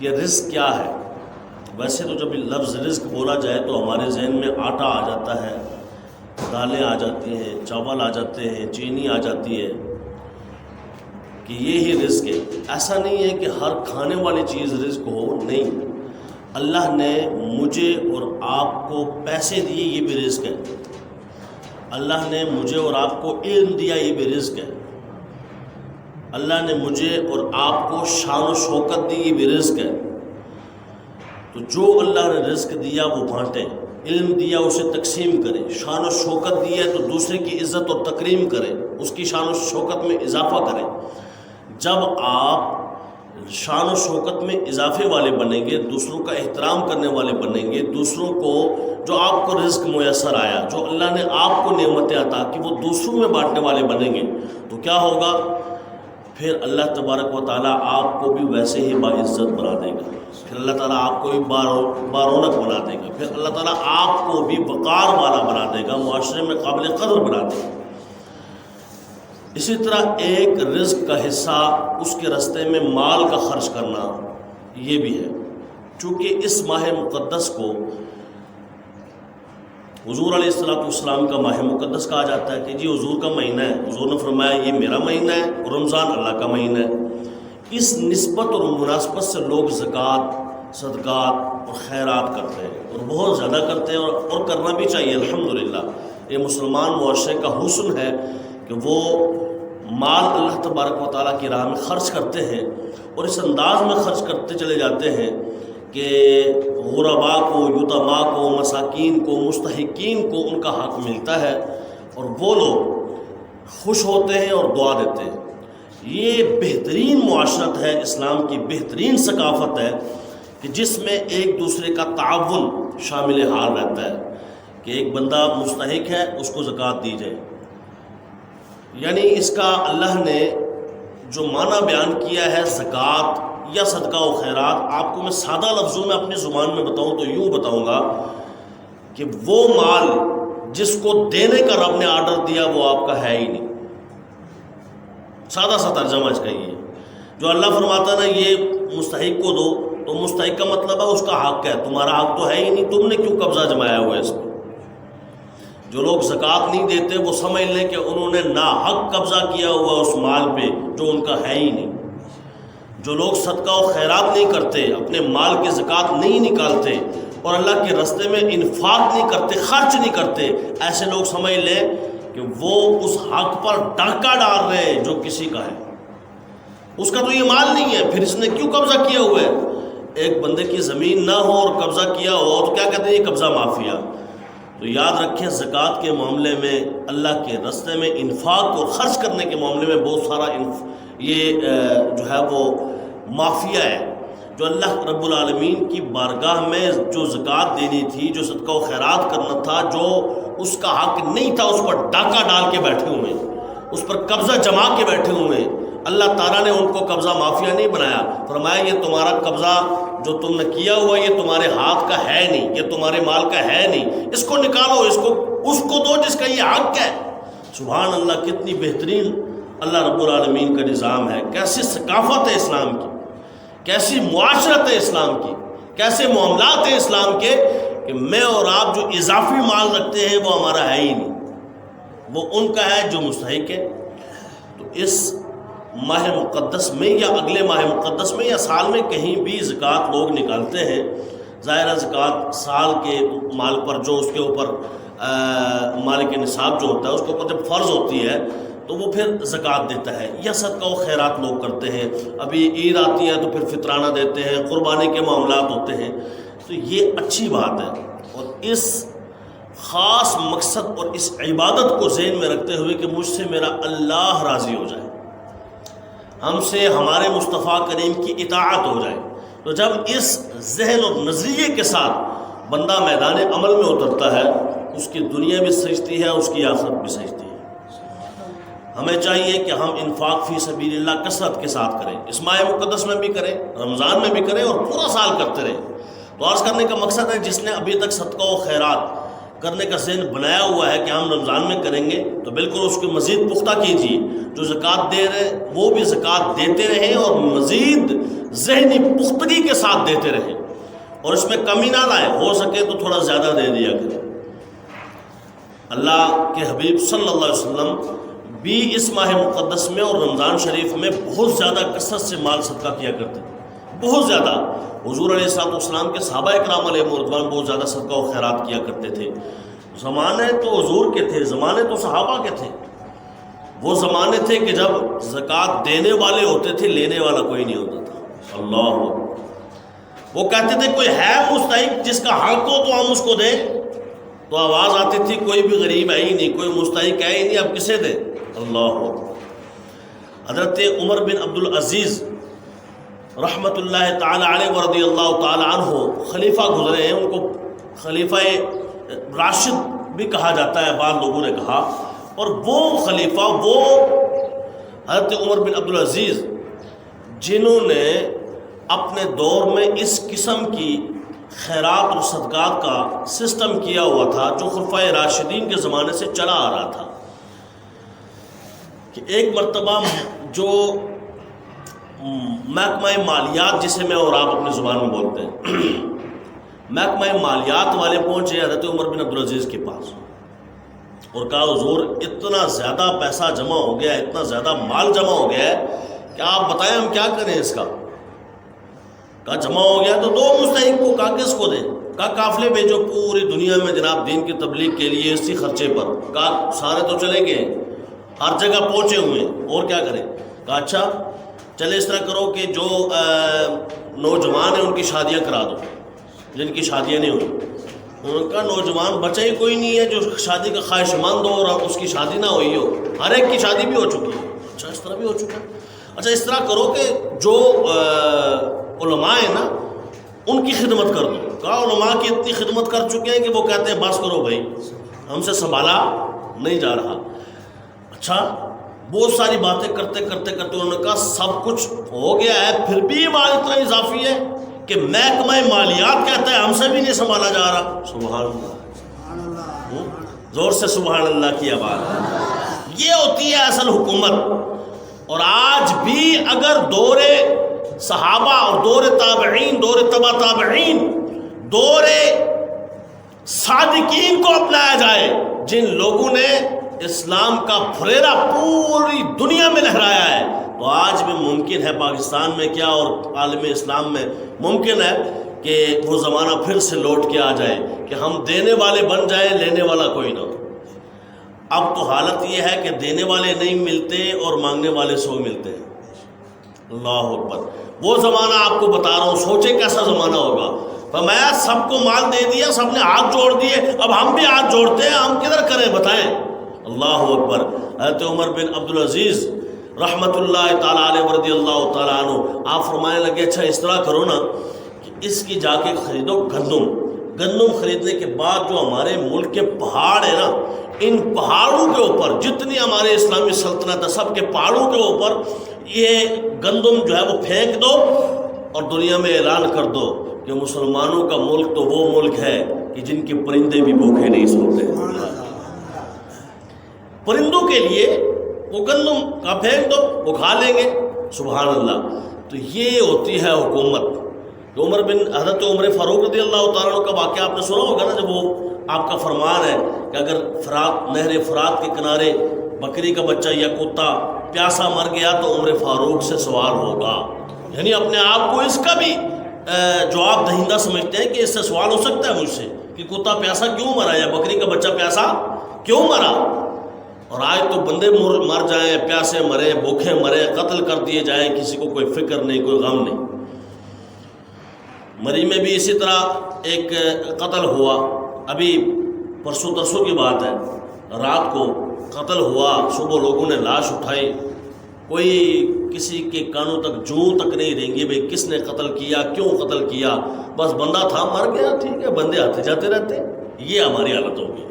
یہ رزق کیا ہے؟ ویسے تو جب لفظ رزق بولا جائے تو ہمارے ذہن میں آٹا آ جاتا ہے، دالیں آ جاتی ہیں، چاول آ جاتے ہیں، چینی آ جاتی ہے کہ یہ ہی رزق ہے۔ ایسا نہیں ہے کہ ہر کھانے والی چیز رزق ہو، نہیں۔ اللہ نے مجھے اور آپ کو پیسے دیے، یہ بھی رزق ہے۔ اللہ نے مجھے اور آپ کو علم دیا، یہ بھی رزق ہے۔ اللہ نے مجھے اور آپ کو شان و شوکت دی، یہ بھی رزق ہے۔ تو جو اللہ نے رزق دیا وہ بانٹیں، علم دیا اسے تقسیم کرے، شان و شوکت دی ہے تو دوسرے کی عزت اور تکریم کرے، اس کی شان و شوکت میں اضافہ کرے۔ جب آپ شان و شوکت میں اضافے والے بنیں گے، دوسروں کا احترام کرنے والے بنیں گے، دوسروں کو جو آپ کو رزق میسر آیا، جو اللہ نے آپ کو نعمتیں عطا کی، وہ دوسروں میں بانٹنے والے بنیں گے، تو کیا ہوگا؟ پھر اللہ تبارک و تعالیٰ آپ کو بھی ویسے ہی باعزت بنا دے گا، پھر اللہ تعالیٰ آپ کو بھی بارونق بنا دے گا، پھر اللہ تعالیٰ آپ کو بھی وقار والا بنا دے گا، معاشرے میں قابل قدر بنا دے گا۔ اسی طرح ایک رزق کا حصہ اس کے راستے میں مال کا خرچ کرنا یہ بھی ہے، چونکہ اس ماہ مقدس کو حضور علیہ السلام کا ماہ مقدس کہا جاتا ہے کہ جی حضور کا مہینہ ہے، حضور نے فرمایا یہ میرا مہینہ ہے اور رمضان اللہ کا مہینہ ہے۔ اس نسبت اور مناسبت سے لوگ زکوٰۃ، صدقات اور خیرات کرتے ہیں اور بہت زیادہ کرتے ہیں اور کرنا بھی چاہیے۔ الحمدللہ یہ مسلمان معاشرے کا حسن ہے کہ وہ مال اللہ تبارک و تعالیٰ کی راہ میں خرچ کرتے ہیں اور اس انداز میں خرچ کرتے چلے جاتے ہیں کہ غرباء کو، یتیماء کو، مساکین کو، مستحقین کو ان کا حق ملتا ہے اور وہ لوگ خوش ہوتے ہیں اور دعا دیتے ہیں۔ یہ بہترین معاشرت ہے، اسلام کی بہترین ثقافت ہے کہ جس میں ایک دوسرے کا تعاون شامل حال رہتا ہے کہ ایک بندہ مستحق ہے اس کو زکوٰۃ دی جائے۔ یعنی اس کا اللہ نے جو معنی بیان کیا ہے زکوٰۃ یا صدقہ و خیرات، آپ کو میں سادہ لفظوں میں اپنی زبان میں بتاؤں تو یوں بتاؤں گا کہ وہ مال جس کو دینے کا رب نے آرڈر دیا وہ آپ کا ہے ہی نہیں۔ سادہ سا ترجمہ اس کا یہ ہے، جو اللہ فرماتا ہے نا یہ مستحق کو دو، تو مستحق کا مطلب ہے اس کا حق ہے، تمہارا حق تو ہے ہی نہیں، تم نے کیوں قبضہ جمایا ہوا ہے اس پہ۔ جو لوگ زکوٰۃ نہیں دیتے وہ سمجھ لیں کہ انہوں نے ناحق قبضہ کیا ہوا اس مال پہ جو ان کا ہے ہی نہیں۔ جو لوگ صدقہ و خیرات نہیں کرتے، اپنے مال کی زکوٰۃ نہیں نکالتے اور اللہ کے راستے میں انفاق نہیں کرتے، خرچ نہیں کرتے، ایسے لوگ سمجھ لیں کہ وہ اس حق پر ڈاکہ ڈال رہے ہیں جو کسی کا ہے، اس کا تو یہ مال نہیں ہے، پھر اس نے کیوں قبضہ کیا ہوا ہے؟ ایک بندے کی زمین نہ ہو اور قبضہ کیا ہو تو کیا کہتے ہیں؟ یہ قبضہ مافیا۔ تو یاد رکھیں زکوٰۃ کے معاملے میں، اللہ کے راستے میں انفاق اور خرچ کرنے کے معاملے میں بہت سارا یہ جو ہے وہ مافیا ہے۔ جو اللہ رب العالمین کی بارگاہ میں جو زکوٰۃ دینی تھی، جو صدقہ و خیرات کرنا تھا، جو اس کا حق نہیں تھا، اس پر ڈاکہ ڈال کے بیٹھے ہوئے ہیں، اس پر قبضہ جما کے بیٹھے ہوئے ہیں۔ اللہ تعالیٰ نے ان کو قبضہ مافیا نہیں بنایا، فرمایا یہ تمہارا قبضہ جو تم نے کیا ہوا یہ تمہارے ہاتھ کا ہے نہیں، یہ تمہارے مال کا ہے نہیں، اس کو نکالو، اس کو دو جس کا یہ حق ہے۔ سبحان اللہ، کتنی بہترین اللہ رب العالمین کا نظام ہے، کیسی ثقافت ہے اسلام کی، کیسی معاشرت ہے اسلام کی، کیسے معاملات ہیں اسلام کے کہ میں اور آپ جو اضافی مال رکھتے ہیں وہ ہمارا ہے ہی نہیں، وہ ان کا ہے جو مستحق ہے۔ تو اس ماہ مقدس میں یا اگلے ماہ مقدس میں یا سال میں کہیں بھی زکوٰۃ لوگ نکالتے ہیں، ظاہر ہے زکوٰۃ سال کے مال پر جو اس کے اوپر مالک نصاب جو ہوتا ہے اس کے اوپر جب فرض ہوتی ہے تو وہ پھر زکوٰۃ دیتا ہے، یا صدقہ و خیرات لوگ کرتے ہیں۔ ابھی عید آتی ہے تو پھر فطرانہ دیتے ہیں، قربانی کے معاملات ہوتے ہیں، تو یہ اچھی بات ہے۔ اور اس خاص مقصد اور اس عبادت کو ذہن میں رکھتے ہوئے کہ مجھ سے میرا اللہ راضی ہو جائے، ہم سے ہمارے مصطفیٰ کریم کی اطاعت ہو جائے، تو جب اس ذہن اور نظریے کے ساتھ بندہ میدان عمل میں اترتا ہے، اس کی دنیا بھی سجتی ہے، اس کی آخرت بھی سجتی ہے۔ ہمیں چاہیے کہ ہم انفاق فی سبیل اللہ کثرت کے ساتھ کریں، اس ماہ مقدس میں بھی کریں، رمضان میں بھی کریں اور پورا سال کرتے رہیں۔ تو عرض کرنے کا مقصد ہے جس نے ابھی تک صدقہ و خیرات کرنے کا ذہن بنایا ہوا ہے کہ ہم رمضان میں کریں گے تو بالکل اس کو مزید پختہ کیجیے. جو زکوٰۃ دے رہے وہ بھی زکوٰۃ دیتے رہیں اور مزید ذہنی پختگی کے ساتھ دیتے رہیں اور اس میں کمی نہ لائیں. ہو سکے تو تھوڑا زیادہ دے دیا کریں. اللہ کے حبیب صلی اللہ علیہ وسلم بھی اس ماہ مقدس میں اور رمضان شریف میں بہت زیادہ کثرت سے مال صدقہ کیا کرتے تھے. بہت زیادہ. حضور علیہ السلام کے صحابہ اکرام علیہ رضوان بہت زیادہ صدقہ و خیرات کیا کرتے تھے. زمانے تو حضور کے تھے, زمانے تو صحابہ کے تھے. وہ زمانے تھے کہ جب زکوٰۃ دینے والے ہوتے تھے, لینے والا کوئی نہیں ہوتا تھا. اللہ وہ کہتے تھے کوئی ہے مستحق جس کا حق ہو تو ہم اس کو دیں. تو آواز آتی تھی کوئی بھی غریب ہے ہی نہیں, کوئی مستحق ہے ہی نہیں, اب کسے دیں. اللہ. حضرت عمر بن عبد العزیز رحمۃ اللہ تعالی علیہ ورضی اللہ تعالی عنہ خلیفہ گزرے ہیں. ان کو خلیفہ راشد بھی کہا جاتا ہے, بعض لوگوں نے کہا. اور وہ خلیفہ وہ حضرت عمر بن عبد العزیز جنہوں نے اپنے دور میں اس قسم کی خیرات اور صدقات کا سسٹم کیا ہوا تھا جو خلفائے راشدین کے زمانے سے چلا آ رہا تھا. کہ ایک مرتبہ جو محکمہ مالیات جسے میں اور آپ اپنی زبان میں بولتے ہیں, محکمہ مالیات والے پہنچے حضرت عمر بن عبد العزیز کے پاس اور کہا حضور اتنا زیادہ پیسہ جمع ہو گیا ہے, اتنا زیادہ مال جمع ہو گیا ہے کہ آپ بتائیں ہم کیا کریں اس کا. کہا جمع ہو گیا تو دو مستحق کو. کہا کس کو دیں؟ کہا قافلے بھیجو پوری دنیا میں جناب دین کی تبلیغ کے لیے اسی خرچے پر. کہا سارے تو چلے گئے, ہر جگہ پہنچے ہوئے, اور کیا کریں؟ کہا اچھا چلے اس طرح کرو کہ جو نوجوان ہیں ان کی شادیاں کرا دو جن کی شادیاں نہیں ہوئی. انہوں نے کہا نوجوان بچہ ہی کوئی نہیں ہے جو شادی کا خواہش مند ہو اور اس کی شادی نہ ہوئی ہو, ہر ایک کی شادی بھی ہو چکی ہے. اچھا اس طرح بھی ہو چکا ہے. اچھا اس طرح کرو کہ جو علماء ہیں نا ان کی خدمت کر دو. کہا علماء کی اتنی خدمت کر چکے ہیں کہ وہ کہتے ہیں بس کرو بھائی ہم سے سنبھالا نہیں جا رہا. اچھا بہت ساری باتیں کرتے کرتے کرتے انہوں نے کہا سب کچھ ہو گیا ہے پھر بھی مال اتنا اضافی ہے کہ محکمہ مالیات کہتا ہے ہم سے بھی نہیں سنبھالا جا رہا. سبحان اللہ, زور سے سبحان اللہ کی آواز. یہ ہوتی ہے اصل حکومت. اور آج بھی اگر دور صحابہ اور دور تابعین, دور تبع تابعین, دور صادقین کو اپنایا جائے جن لوگوں نے اسلام کا پھریرا پوری دنیا میں لہرایا ہے, تو آج بھی ممکن ہے پاکستان میں کیا اور عالم اسلام میں ممکن ہے کہ وہ زمانہ پھر سے لوٹ کے آ جائے کہ ہم دینے والے بن جائیں, لینے والا کوئی نہ ہو. اب تو حالت یہ ہے کہ دینے والے نہیں ملتے اور مانگنے والے سو ملتے ہیں. اللہ اکبر. وہ زمانہ آپ کو بتا رہا ہوں, سوچے کیسا زمانہ ہوگا. فرمایا سب کو مال دے دیا, سب نے ہاتھ جوڑ دیے, اب ہم بھی ہاتھ جوڑتے ہیں, ہم کدھر کریں بتائیں. اللہ اکبر. حضرت عمر بن عبد العزیز رحمۃ اللہ تعالیٰ علیہ رضی اللہ تعالیٰ عنہ آپ فرمانے لگے اچھا اس طرح کرو نا کہ اس کی جا کے خریدو گندم خریدنے کے بعد جو ہمارے ملک کے پہاڑ ہیں نا, ان پہاڑوں کے اوپر جتنی ہمارے اسلامی سلطنت ہے سب کے پہاڑوں کے اوپر یہ گندم جو ہے وہ پھینک دو اور دنیا میں اعلان کر دو کہ مسلمانوں کا ملک تو وہ ملک ہے کہ جن کے پرندے بھی بھوکے نہیں سوتے. پرندوں کے لیے وہ گندم کا پھینک دو, وہ کھا لیں گے. سبحان اللہ. تو یہ ہوتی ہے حکومت. حضرت عمر فاروق رضی اللہ تعالیٰ عنہ کا واقعہ آپ نے سنا ہوگا نا, جب وہ آپ کا فرمان ہے کہ اگر نہر فرات کے کنارے بکری کا بچہ یا کتا پیاسا مر گیا تو عمر فاروق سے سوال ہوگا. یعنی اپنے آپ کو اس کا بھی جواب دہندہ سمجھتے ہیں کہ اس سے سوال ہو سکتا ہے مجھ سے کہ کتا پیاسا کیوں مرا یا بکری کا بچہ پیاسا کیوں مرا. اور آج تو بندے مر جائیں, پیاسے مرے, بھوکے مرے, قتل کر دیے جائیں, کسی کو کوئی فکر نہیں, کوئی غم نہیں. مری میں بھی اسی طرح ایک قتل ہوا, ابھی پرسوں ترسوں کی بات ہے, رات کو قتل ہوا, صبح لوگوں نے لاش اٹھائی, کوئی کسی کے کانوں تک جوں تک نہیں رہیں گی بھئی کس نے قتل کیا, کیوں قتل کیا, بس بندہ تھا مر گیا, ٹھیک ہے, بندے آتے جاتے رہتے. یہ ہماری حالت ہوگی.